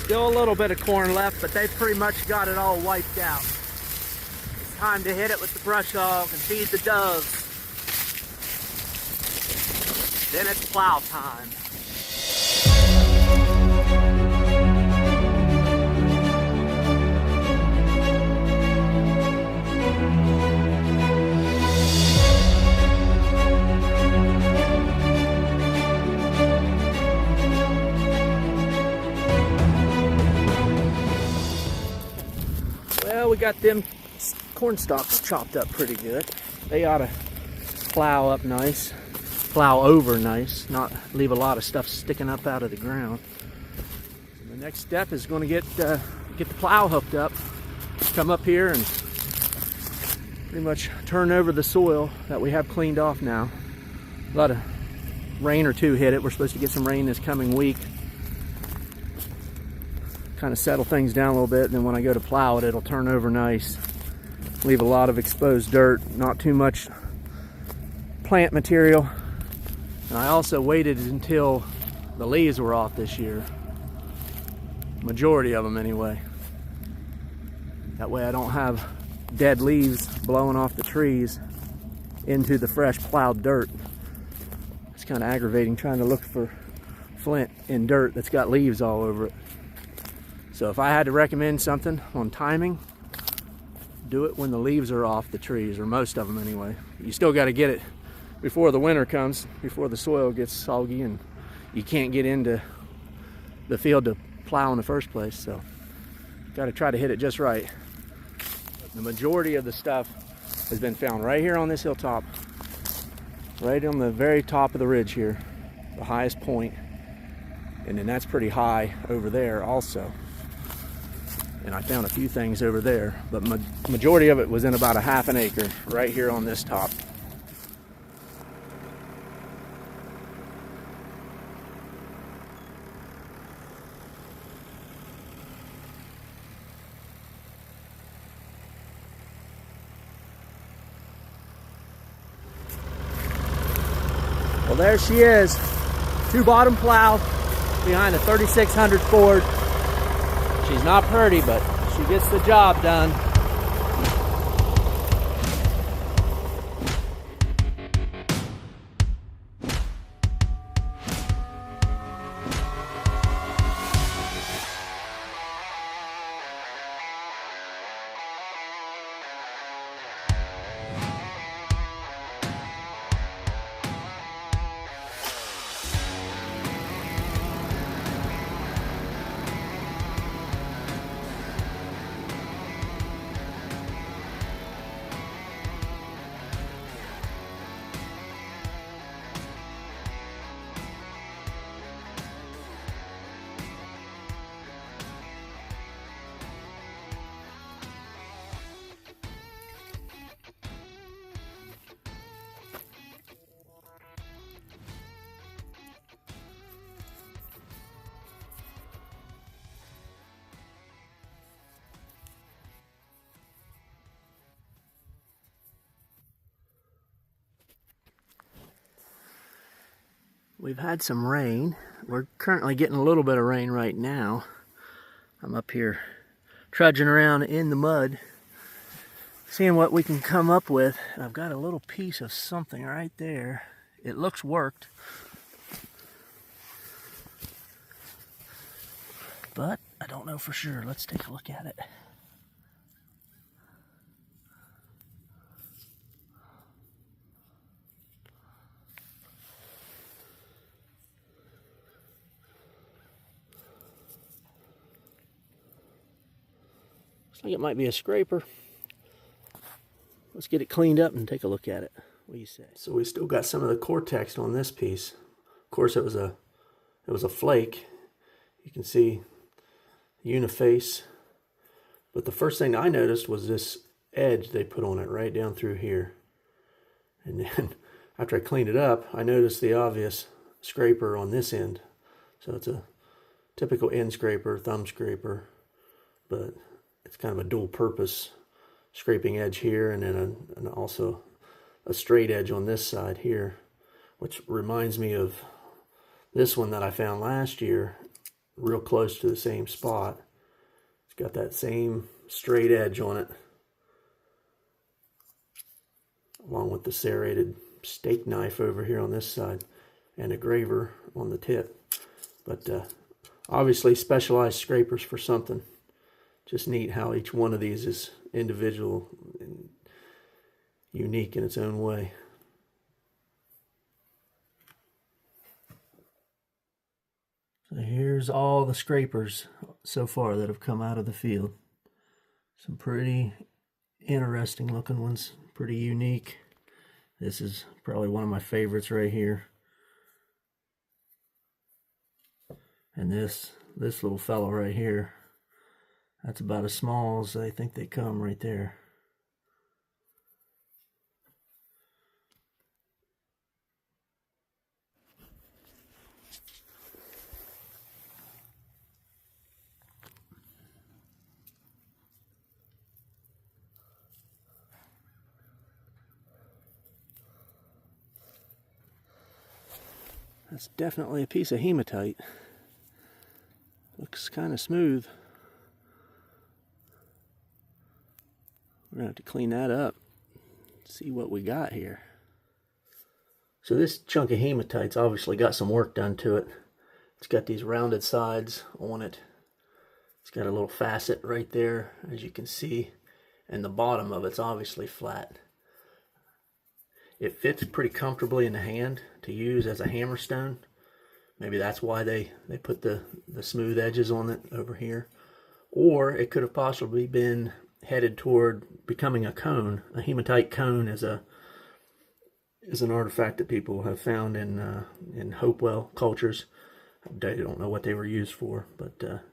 Still a little bit of corn left, but they've pretty much got it all wiped out. It's time to hit it with the brush hog and feed the doves. Then it's plow time. Well, we got them corn stalks chopped up pretty good. They ought to plow up nice, plow over nice, not leave a lot of stuff sticking up out of the ground. And the next step is going to get the plow hooked up, come up here and pretty much turn over the soil that we have cleaned off now. A lot of rain or two hit it. We're supposed to get some rain this coming week. Kind of settle things down a little bit, and then when I go to plow it, it'll turn over nice. Leave a lot of exposed dirt, not too much plant material. And I also waited until the leaves were off this year. Majority of them anyway. That way I don't have dead leaves blowing off the trees into the fresh plowed dirt. It's kind of aggravating trying to look for flint in dirt that's got leaves all over it. So if I had to recommend something on timing, do it when the leaves are off the trees, or most of them anyway. You still got to get it before the winter comes, before the soil gets soggy and you can't get into the field to plow in the first place. So got to try to hit it just right. The majority of the stuff has been found right here on this hilltop, right on the very top of the ridge here, the highest point. And then that's pretty high over there also. And I found a few things over there, but majority of it was in about a half an acre right here on this top. Well, there she is, two bottom plow behind a 3600 Ford. She's not pretty, but she gets the job done. We've had some rain. We're currently getting a little bit of rain right now. I'm up here trudging around in the mud, seeing what we can come up with. I've got a little piece of something right there. It looks worked, but I don't know for sure. Let's take a look at it. Looks like it might be a scraper. Let's get it cleaned up and take a look at it. What do you say? So we still got some of the cortex on this piece. Of course, it was a flake. You can see uniface. But the first thing I noticed was this edge they put on it right down through here. And then after I cleaned it up, I noticed the obvious scraper on this end. So it's a typical end scraper, thumb scraper, but it's kind of a dual purpose scraping edge here, and then also a straight edge on this side here, which reminds me of this one that I found last year real close to the same spot. It's got that same straight edge on it, along with the serrated steak knife over here on this side and a graver on the tip. But obviously specialized scrapers for something. Just neat how each one of these is individual and unique in its own way. So here's all the scrapers so far that have come out of the field. Some pretty interesting looking ones, pretty unique. This is probably one of my favorites right here. And this little fellow right here, that's about as small as I think they come right there. That's definitely a piece of hematite. Looks kind of smooth. We're gonna have to clean that up. See what we got here. So this chunk of hematite's obviously got some work done to it. It's got these rounded sides on it. It's got a little facet right there, as you can see, and the bottom of it's obviously flat. It fits pretty comfortably in the hand to use as a hammerstone. Maybe that's why they put the smooth edges on it over here. Or it could have possibly been headed toward becoming a cone. A hematite cone is an artifact that people have found in Hopewell cultures. I don't know what they were used for, but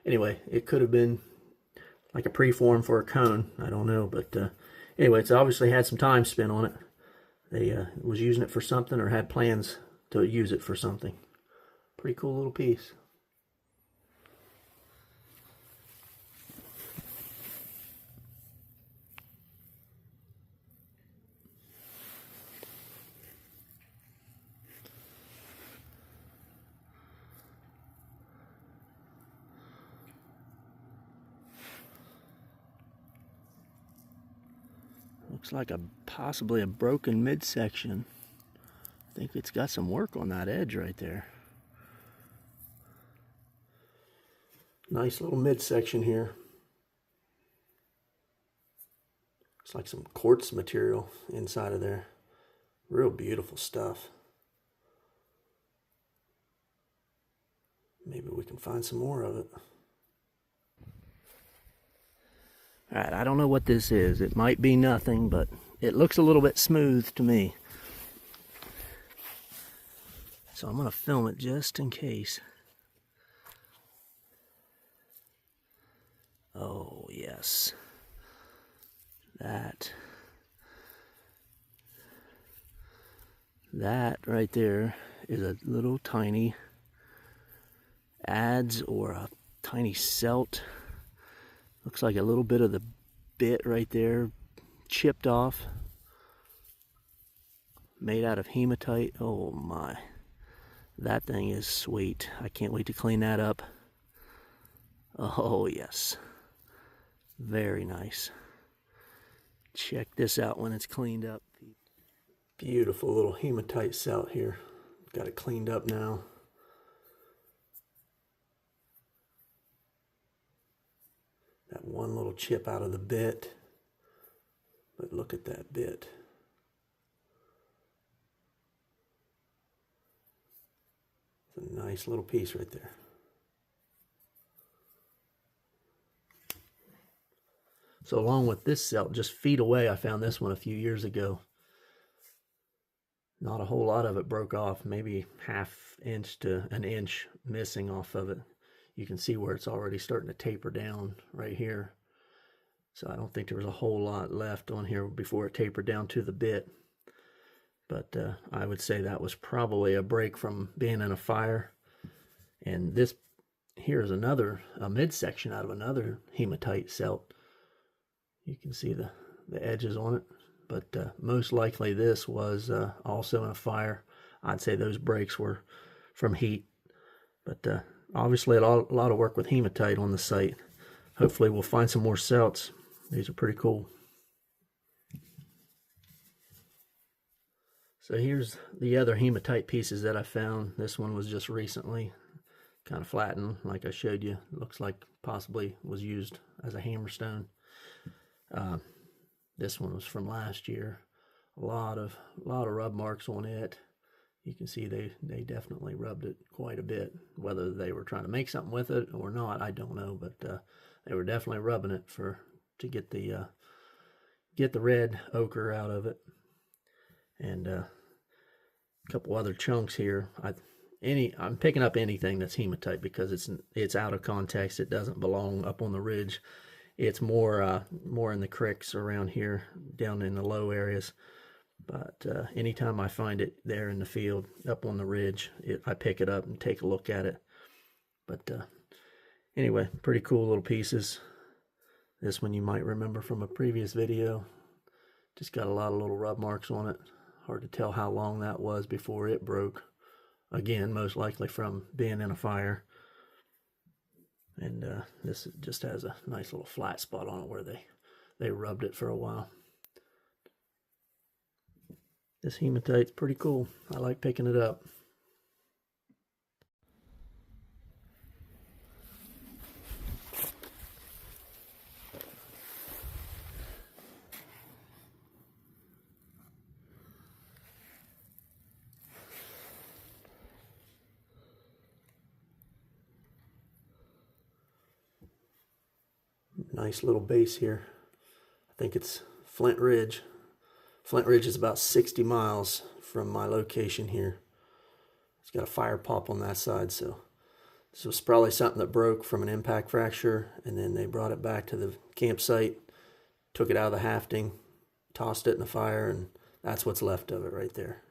anyway, it could have been like a preform for a cone. I don't know, but anyway, it's obviously had some time spent on it. They was using it for something or had plans to use it for something. Pretty cool little piece. Looks like possibly a broken midsection. I think it's got some work on that edge right there. Nice little midsection here. It's like some quartz material inside of there. Real beautiful stuff. Maybe we can find some more of it. Alright, I don't know what this is. It might be nothing, but it looks a little bit smooth to me. So I'm going to film it just in case. Oh, yes. That right there is a little tiny adze or a tiny celt. Looks like a little bit of the bit right there chipped off. Made out of hematite. Oh my. That thing is sweet. I can't wait to clean that up. Oh yes. Very nice. Check this out when it's cleaned up. Beautiful little hematite celt here. Got it cleaned up now. That one little chip out of the bit. But look at that bit. It's a nice little piece right there. So along with this celt, just feet away, I found this one a few years ago. Not a whole lot of it broke off, maybe ½ inch to an inch missing off of it. You can see where it's already starting to taper down right here. So I don't think there was a whole lot left on here before it tapered down to the bit. But I would say that was probably a break from being in a fire. And this here is a midsection out of another hematite celt. You can see the edges on it. But most likely this was also in a fire. I'd say those breaks were from heat. But obviously a lot of work with hematite on the site. Hopefully we'll find some more celts. These are pretty cool. So here's the other hematite pieces that I found. This one was just recently kind of flattened, like I showed you. Looks like possibly was used as a hammerstone. This one was from last year. A lot of rub marks on it. You can see they definitely rubbed it quite a bit. Whether they were trying to make something with it or not, I don't know. But they were definitely rubbing it to get the red ochre out of it. And a couple other chunks here. I'm picking up anything that's hematite because it's out of context. It doesn't belong up on the ridge. It's more in the creeks around here, down in the low areas. But anytime I find it there in the field, up on the ridge, I pick it up and take a look at it. But anyway, pretty cool little pieces. This one you might remember from a previous video. Just got a lot of little rub marks on it. Hard to tell how long that was before it broke. Again, most likely from being in a fire. And this just has a nice little flat spot on it where they rubbed it for a while. This hematite's pretty cool. I like picking it up. Nice little base here. I think it's Flint Ridge. Flint Ridge is about 60 miles from my location here. It's got a fire pop on that side, so this was probably something that broke from an impact fracture, and then they brought it back to the campsite, took it out of the hafting, tossed it in the fire, and that's what's left of it right there.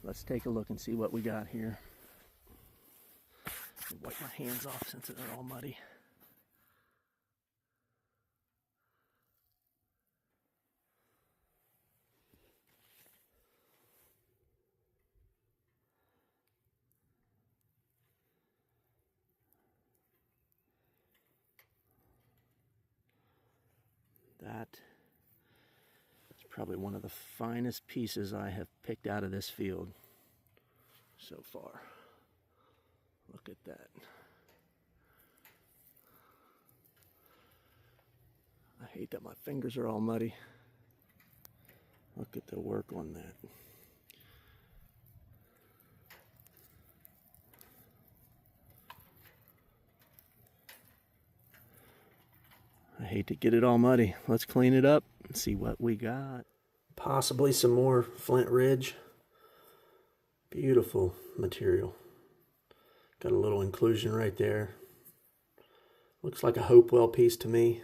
Let's take a look and see what we got here. Wipe my hands off since they're all muddy. That is probably one of the finest pieces I have picked out of this field so far. Look at that. I hate that my fingers are all muddy. Look at the work on that. I hate to get it all muddy. Let's clean it up and see what we got. Possibly some more Flint Ridge. Beautiful material. Got a little inclusion right there. Looks like a Hopewell piece to me.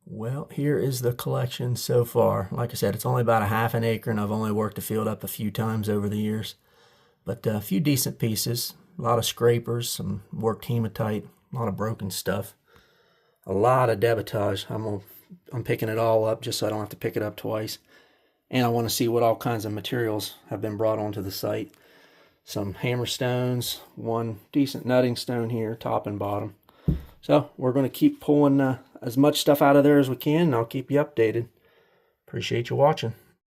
Well, here is the collection so far. Like I said, it's only about a half an acre, and I've only worked the field up a few times over the years. But a few decent pieces, a lot of scrapers, some worked hematite, a lot of broken stuff, a lot of debitage. I'm picking it all up just so I don't have to pick it up twice. And I want to see what all kinds of materials have been brought onto the site. Some hammer stones, one decent nutting stone here, top and bottom. So we're going to keep pulling as much stuff out of there as we can, and I'll keep you updated. Appreciate you watching.